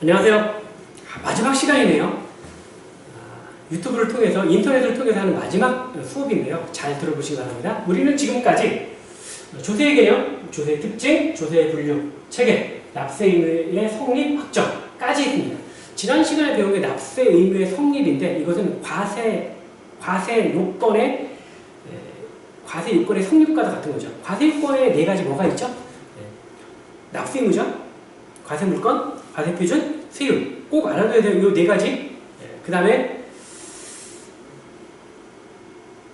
안녕하세요. 마지막 시간이네요. 유튜브를 통해서, 인터넷을 통해서 하는 마지막 수업인데요. 잘 들어보시기 바랍니다. 우리는 지금까지 조세의 개념, 조세의 특징, 조세의 분류, 체계, 납세 의무의 성립, 확정까지 했습니다. 지난 시간에 배운 게 납세 의무의 성립인데, 이것은 과세 요건의 성립과도 같은 거죠. 과세 요건에 네 가지 뭐가 있죠? 납세 의무죠. 과세 물건, 과세 표준, 세율. 꼭 알아둬야 돼요. 이 네 가지. 그 다음에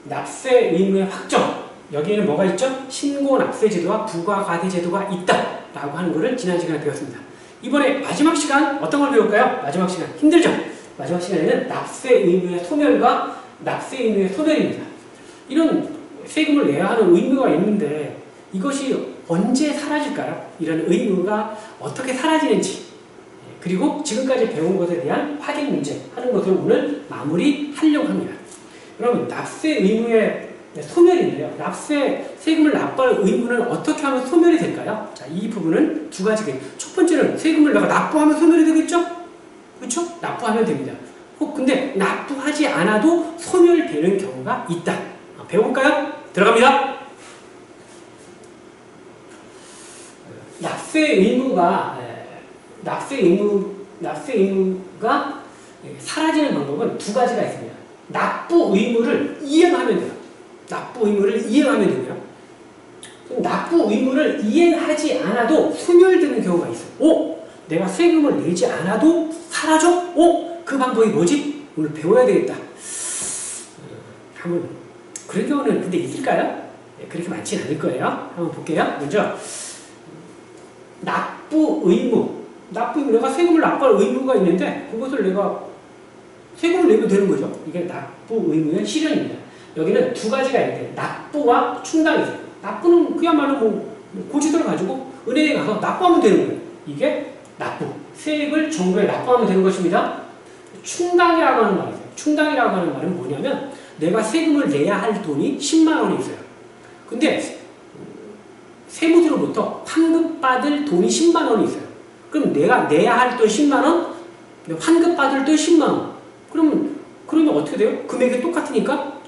납세 의무의 확정. 여기에는 뭐가 있죠? 신고 납세 제도와 부과 과세 제도가 있다 라고 하는 것을 지난 시간에 배웠습니다. 이번에 마지막 시간 어떤 걸 배울까요? 마지막 시간 힘들죠? 마지막 시간에는 납세 의무의 소멸과 납세 의무의 소멸입니다. 이런 세금을 내야 하는 의무가 있는데 이것이 언제 사라질까요? 이런 의무가 어떻게 사라지는지, 그리고 지금까지 배운 것에 대한 확인 문제 하는 것을 오늘 마무리하려고 합니다. 그러면 납세 의무의 소멸인데요. 세금을 납부할 의무는 어떻게 하면 소멸이 될까요? 자, 이 부분은 두 가지가 있어요. 첫 번째는 세금을 내가 납부하면 소멸이 되겠죠? 그렇죠? 납부하면 됩니다. 근데 납부하지 않아도 소멸되는 경우가 있다. 배워볼까요? 들어갑니다. 납세 의무가 사라지는 방법은 두 가지가 있습니다. 납부 의무를 이행하면 돼요. 납부 의무를 이행하면 되고요. 납부 의무를 이행하지 않아도 소멸되는 경우가 있어요. 내가 세금을 내지 않아도 사라져? 그 방법이 뭐지? 오늘 배워야 되겠다. 한번 그런 경우는 근데 있을까요? 그렇게 많지는 않을 거예요. 한번 볼게요. 먼저 납부 의무. 내가 세금을 납부할 의무가 있는데 그것을 내가 세금을 내면 되는 거죠. 이게 납부 의무의 실현입니다. 여기는 두 가지가 있는데 납부와 충당이 있어요. 납부는 그야말로 고지서를 가지고 은행에 가서 납부하면 되는 거예요. 이게 납부. 세액을 정부에 납부하면 되는 것입니다. 충당이라고 하는 말이 있어요. 충당이라고 하는 말은 뭐냐면 내가 세금을 내야 할 돈이 10만 원이 있어요. 근데 세무서로부터 환급받을 돈이 10만 원이 있어요. 그럼 내가 내야 할 돈 10만 원, 환급받을 돈 10만 원. 그러면 어떻게 돼요? 금액이 똑같으니까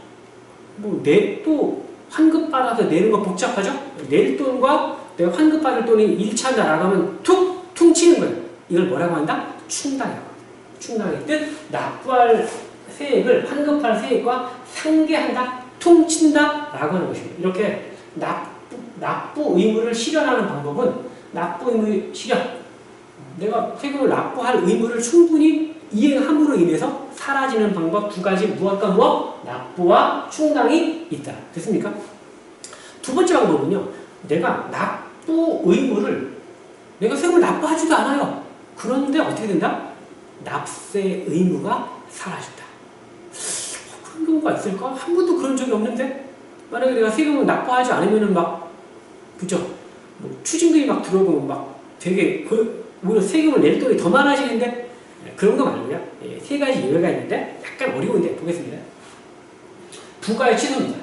또 환급받아서 내는 거 복잡하죠? 낼 돈과 내가 환급받을 돈이 일치한다라고 하면 퉁 치는 거예요. 이걸 뭐라고 한다? 충당이라고 합니다. 충당일 때 납부할 세액을 환급할 세액과 상계한다, 퉁친다라고 하는 것입니다. 이렇게 납부 의무를 실현하는 방법은 납부 의무 실현. 내가 세금을 납부할 의무를 충분히 이행함으로 인해서 사라지는 방법 두 가지, 무엇과 무엇? 납부와 충당이 있다. 됐습니까? 두 번째 방법은요. 내가 납부 의무를 내가 세금을 납부하지도 않아요. 그런데 어떻게 된다? 납세 의무가 사라진다. 그런 경우가 있을까? 한 번도 그런 적이 없는데? 만약에 내가 세금을 납부하지 않으면은 그죠? 추징금이 들어오고 되게 오히려 세금을 낼 돈이 더 많아지는데? 그런 거 말고요. 세 가지 예외가 있는데 약간 어려운데 보겠습니다. 부가의 취소입니다.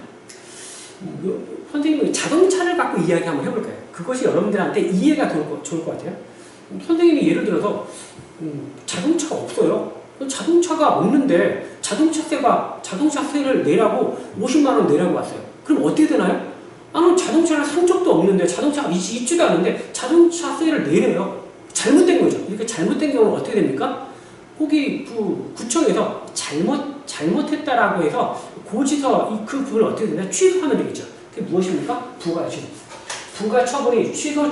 선생님이 자동차를 갖고 이야기 한번 해볼까요? 그것이 여러분들한테 이해가 좋을 것 같아요. 선생님이 예를 들어서 자동차가 없어요. 자동차가 없는데 자동차세를 내라고 50만 원 내라고 왔어요. 그럼 어떻게 되나요? 나는 자동차를 산 적도 없는데 자동차가 있지도 않은데 자동차세를 내래요. 잘못된 거죠. 이렇게 잘못된 경우는 어떻게 됩니까? 거기 구청에서 잘못했다라고 해서 고지서 그 부분을 어떻게 되냐? 취소하면 되겠죠. 그게 무엇입니까? 부가 취소. 부가 처분이 취소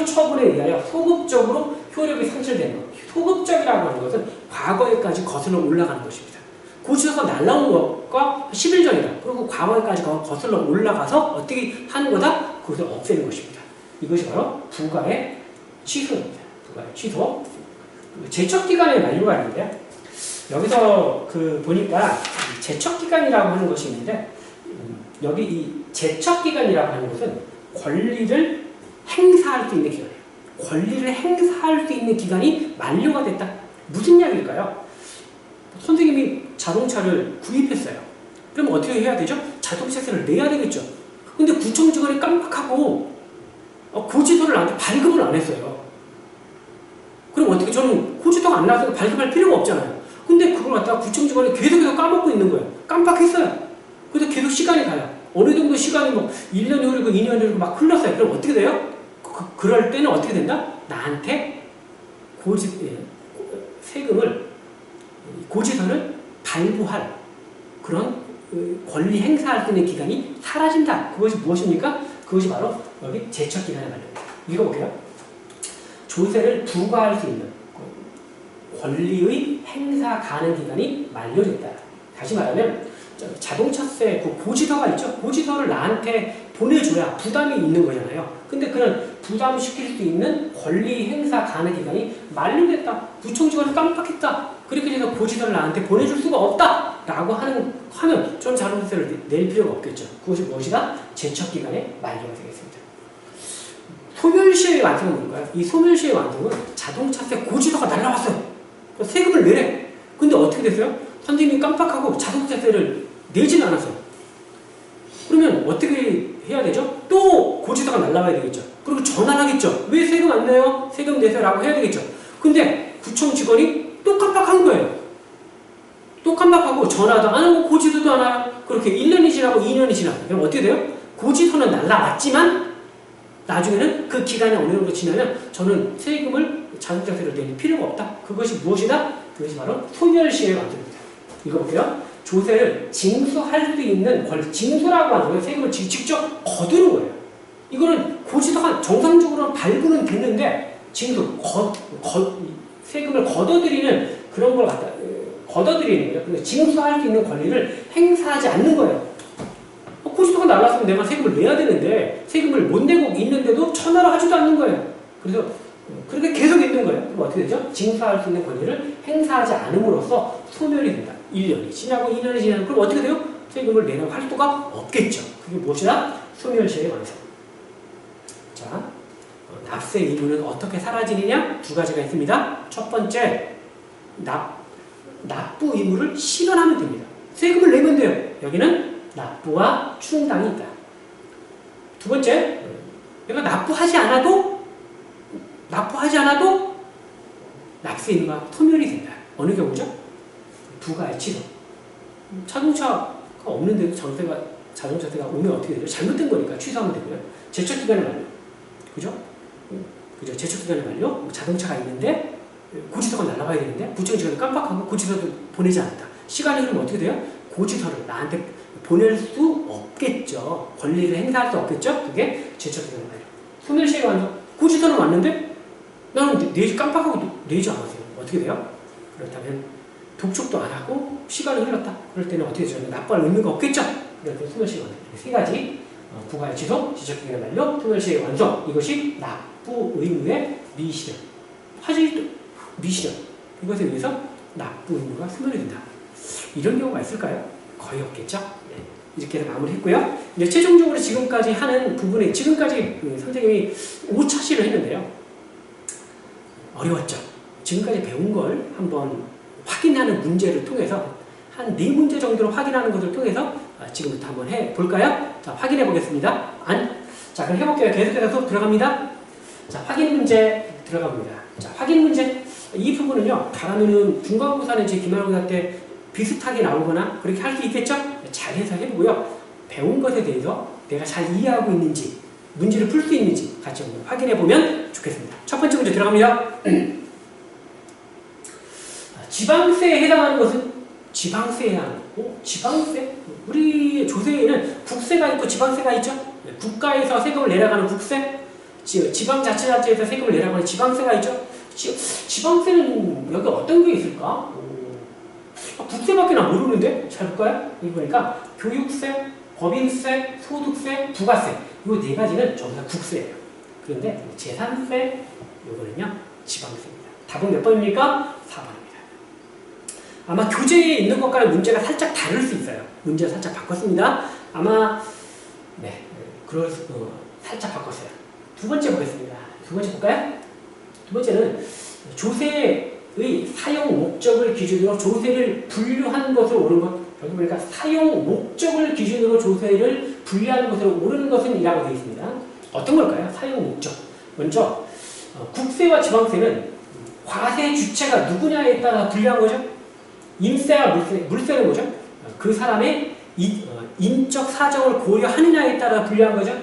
처분에 의하여 소급적으로 효력이 상실되는 것. 소급적이라고 하는 것은 과거에까지 거슬러 올라가는 것입니다. 고지서가 날라온 것과 10일 전이다. 그리고 과거에까지 거슬러 올라가서 어떻게 하는 거다? 그것을 없애는 것입니다. 이것이 바로 부가의 취소입니다. 부가의 취소. 제척기간의 만료가 있는데요. 여기서 보니까 제척기간이라고 하는 것이 있는데 여기 이 제척기간이라고 하는 것은 권리를 행사할 수 있는 기간이에요. 권리를 행사할 수 있는 기간이 만료가 됐다. 무슨 이야기일까요? 선생님이 자동차를 구입했어요. 그럼 어떻게 해야 되죠? 자동차세를 내야 되겠죠. 근데 구청 직원이 깜빡하고 고지서를 나한테 발급을 안 했어요. 어떻게 저는 고지서가 안 나와서 발급할 필요가 없잖아요. 근데 그걸 갖다가 구청 직원이 계속해서 까먹고 있는 거예요. 깜빡했어요. 그래서 계속 시간이 가요. 어느 정도 시간이 뭐 1년이 흐르고 2년이 흐르고 막 흘렀어요. 그럼 어떻게 돼요? 그럴 때는 어떻게 된다? 나한테 세금을, 고지서를 발부할 그런 권리 행사할 수 있는 기간이 사라진다. 그것이 무엇입니까? 그것이 바로 여기 제척기간의 만료입니다. 읽어볼게요. 조세를 부과할 수 있는 권리의 행사 가능 기간이 만료됐다. 다시 말하면 자동차세 그 고지서가 있죠. 고지서를 나한테 보내줘야 부담이 있는 거잖아요. 근데 그런 부담시킬 수 있는 권리 행사 가능 기간이 만료됐다. 구청직원이 깜빡했다. 그렇게 해서 고지서를 나한테 보내줄 수가 없다. 라고 하면 좀 자동차세를 낼 필요가 없겠죠. 그것이 무엇이다? 제척기간의 만료가 되겠습니다. 소멸시의 완성은 뭔가요? 이 소멸시의 완성은 자동차세 고지서가 날라왔어요. 세금을 내래. 근데 어떻게 됐어요? 선생님이 깜빡하고 자동차세를 내지는 않았어요. 그러면 어떻게 해야 되죠? 또 고지서가 날라와야 되겠죠. 그리고 전화를 하겠죠. 왜 세금 안 내요? 세금 내세요 라고 해야 되겠죠. 근데 구청 직원이 또 깜빡한 거예요. 또 깜빡하고 전화도 안 하고 고지서도 안 와요. 그렇게 1년이 지나고 2년이 지나고 그럼 어떻게 돼요? 고지서는 날라왔지만 나중에는 그 기간이 어느 정도 지나면 저는 세금을 자동차세를 낼 필요가 없다. 그것이 무엇이다? 그것이 바로 소멸시의 완성입니다. 읽어볼게요. 조세를 징수할 수 있는 권리, 징수라고 하는 거예요. 세금을 직접 거두는 거예요. 이거는 고지서가 정상적으로 발부는 됐는데 징수, 세금을 걷어들이는 그런 걸 갖다 걷어들이는 거예요. 그래서 징수할 수 있는 권리를 행사하지 않는 거예요. 고지서가 날랐으면 내가 세금을 내야 되는데 세금을 못 내고 있는데도 전화를 하지도 않는 거예요. 그래서 그렇게 계속 있는 거예요. 그럼 어떻게 되죠? 징수할 수 있는 권리를 행사하지 않음으로써 소멸이 된다. 1년이 지나고 2년이 지나고 그럼 어떻게 돼요? 세금을 내라고 할 수가 없겠죠. 그게 무엇이다? 소멸시의 완성. 자, 납세 의무는 어떻게 사라지느냐? 두 가지가 있습니다. 첫 번째, 납부 의무를 실현하면 됩니다. 세금을 내면 돼요. 여기는 납부와 충당이 있다. 두 번째, 내가 납부하지 않아도 납세 의무가 소멸이 된다. 어느 경우죠? 부가의 취소. 자동차가 없는데도 자동차세가 오면 어떻게 되죠? 잘못된 거니까 취소하면 되고요. 제척기간의 만료. 그죠? 제척기간의 만료. 자동차가 있는데 고지서가 날라가야 되는데 구청직원이 깜빡하고 고지서도 보내지 않았다. 시간이 흐르면 어떻게 돼요? 고지서를 나한테 보낼 수 없겠죠. 권리를 행사할 수 없겠죠. 그게 제척기간의 만료. 소멸시효 완성. 고지서는 왔는데 나는 깜빡하고 내지 않았어요. 어떻게 돼요? 그렇다면 독촉도 안 하고 시간이 흘렀다. 그럴 때는 어떻게 되죠? 납부할 의무가 없겠죠. 그럴 때 소멸시효 완성. 세 가지 부가의 취소, 제척기간의 만료, 소멸시효 완성. 이것이 납부 의무의 미실현. 미실현. 이것에 의해서 납부 의무가 소멸이 된다. 이런 경우가 있을까요? 거의 없겠죠. 네. 이렇게 해서 마무리했고요. 이제 최종적으로 지금까지 하는 부분에 지금까지 선생님이 5차시를 했는데요. 어려웠죠. 지금까지 배운 걸 한번 확인하는 문제를 통해서 한 4문제 정도로 확인하는 것을 통해서 지금부터 한번 해볼까요? 자, 확인해 보겠습니다. 자, 그럼 해볼게요. 계속해서 수업 들어갑니다. 자, 확인 문제 들어갑니다. 자, 확인 문제. 이 부분은요, 잘하면은 중간고사는 제 기말고사 때 비슷하게 나오거나 그렇게 할 수 있겠죠? 잘 해서 해보고요. 배운 것에 대해서 내가 잘 이해하고 있는지, 문제를 풀 수 있는지 같이 한번 확인해 보면 좋겠습니다. 첫 번째 문제 들어갑니다. 지방세에 해당하는 것은 지방세에 해당하는 거고, 지방세? 우리 조세에는 국세가 있고 지방세가 있죠? 국가에서 세금을 내려가는 국세, 지방자치단체에서 세금을 내려가는 지방세가 있죠? 지방세는 여기 어떤 게 있을까? 국세밖에 나 모르는데? 잘 볼까요? 여기 보니까 교육세, 법인세, 소득세, 부가세 이 4가지는 전부 다 국세예요. 그런데 재산세 이거는요 지방세입니다. 답은 몇 번입니까? 4번입니다. 아마 교재에 있는 것과는 문제가 살짝 다를 수 있어요. 문제를 살짝 바꿨습니다. 아마 살짝 바꿨어요. 두 번째 보겠습니다. 두 번째 볼까요? 두 번째는 조세의 사용 목적을 기준으로 조세를 분류한 것으로 옳은 것. 여기 보니까 사용 목적을 기준으로 조세를 분류하는 것으로 옳은 것은 이라고 되어 있습니다. 어떤 걸까요? 사용 목적. 먼저 국세와 지방세는 과세 주체가 누구냐에 따라 불리한 거죠. 임세와 물세는 뭐죠? 그 사람의 인적 사정을 고려하느냐에 따라 불리한 거죠.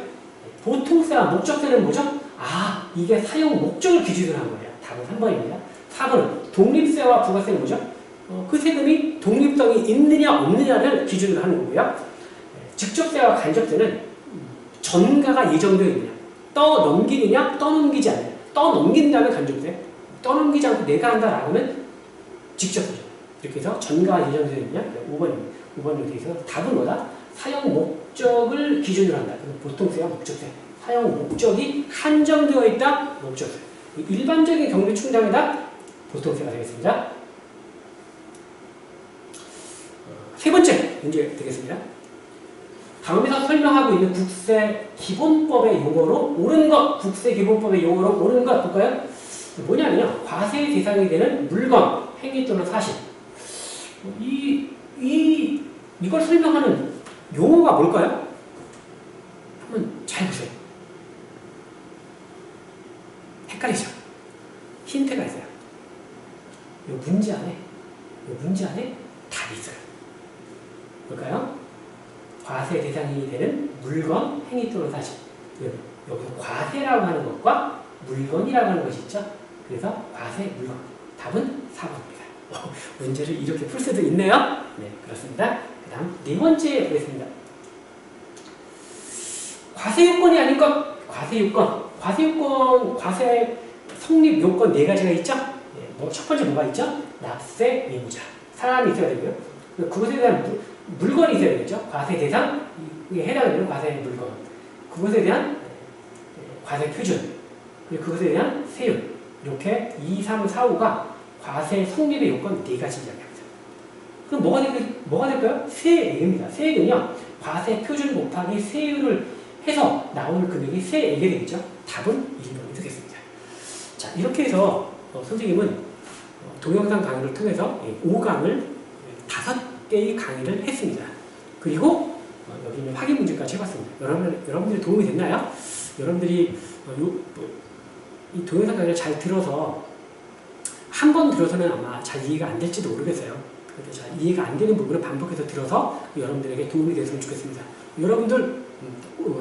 보통세와 목적세는 뭐죠? 아, 이게 사용 목적을 기준으로 한 거예요. 답은 3번입니다. 4번은 독립세와 부가세는 뭐죠? 그 세금이 독립성이 있느냐 없느냐를 기준으로 하는 거고요. 직접세와 간접세는 전가가 예정되어 있느냐, 떠넘기느냐, 떠넘기지 않느냐. 떠넘긴다면 간접세, 떠넘기지 않고 내가 한다라고 하면 직접세죠. 이렇게 해서 전가가 예정되어 있느냐, 5번입니다. 5번으로 되어 있어서 답은 뭐다? 사용 목적을 기준으로 한다. 보통세와 목적세. 사용 목적이 한정되어 있다, 목적세. 일반적인 경비 충당에다 보통세가 되겠습니다. 세 번째 문제 되겠습니다. 다음에서 설명하고 있는 국세기본법의 용어로 옳은 것, 국세기본법의 용어로 옳은 것 볼까요? 뭐냐면요, 과세 대상이 되는 물건, 행위 또는 사실. 이걸 설명하는 용어가 뭘까요? 한번 잘 보세요. 헷갈리죠? 힌트가 있어요. 이 문제 안에 답이 있어요. 볼까요? 과세 대상이 되는 물건, 행위 또는 사실. 여기서 과세라고 하는 것과 물건이라고 하는 것이 있죠. 그래서 과세, 물건. 답은 4번입니다. 문제를 이렇게 풀 수도 있네요. 네, 그렇습니다. 그 다음 네 번째 보겠습니다. 과세 요건이 아닌 것. 과세 요건. 과세 성립 요건 네 가지가 있죠. 네, 첫 번째 뭐가 있죠? 납세 의무자. 사람이 있어야 되고요. 그것에 대한 물건이 있어야 되겠죠. 과세 대상, 이게 해당되는 과세 물건. 그것에 대한 과세 표준. 그리고 그것에 대한 세율. 이렇게 2, 3, 4, 5가 과세 성립의 요건 네 가지 이야기합니다. 그럼 뭐가 될까요? 세액입니다. 세액은요, 과세 표준 곱하기 세율을 해서 나오는 금액이 세액이 되겠죠. 답은 1번이 되겠습니다. 자, 이렇게 해서 선생님은 동영상 강의를 통해서 5강을 5개의 강의를 했습니다. 그리고 여기 있는 확인 문제까지 해봤습니다. 여러분들이 도움이 됐나요? 여러분들이 이 동영상 강의를 잘 들어서 한 번 들어서는 아마 잘 이해가 안 될지도 모르겠어요. 그런데 잘 이해가 안 되는 부분을 반복해서 들어서 여러분들에게 도움이 됐으면 좋겠습니다. 여러분들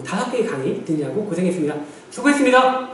5개의 강의 듣느라고 고생했습니다. 수고했습니다.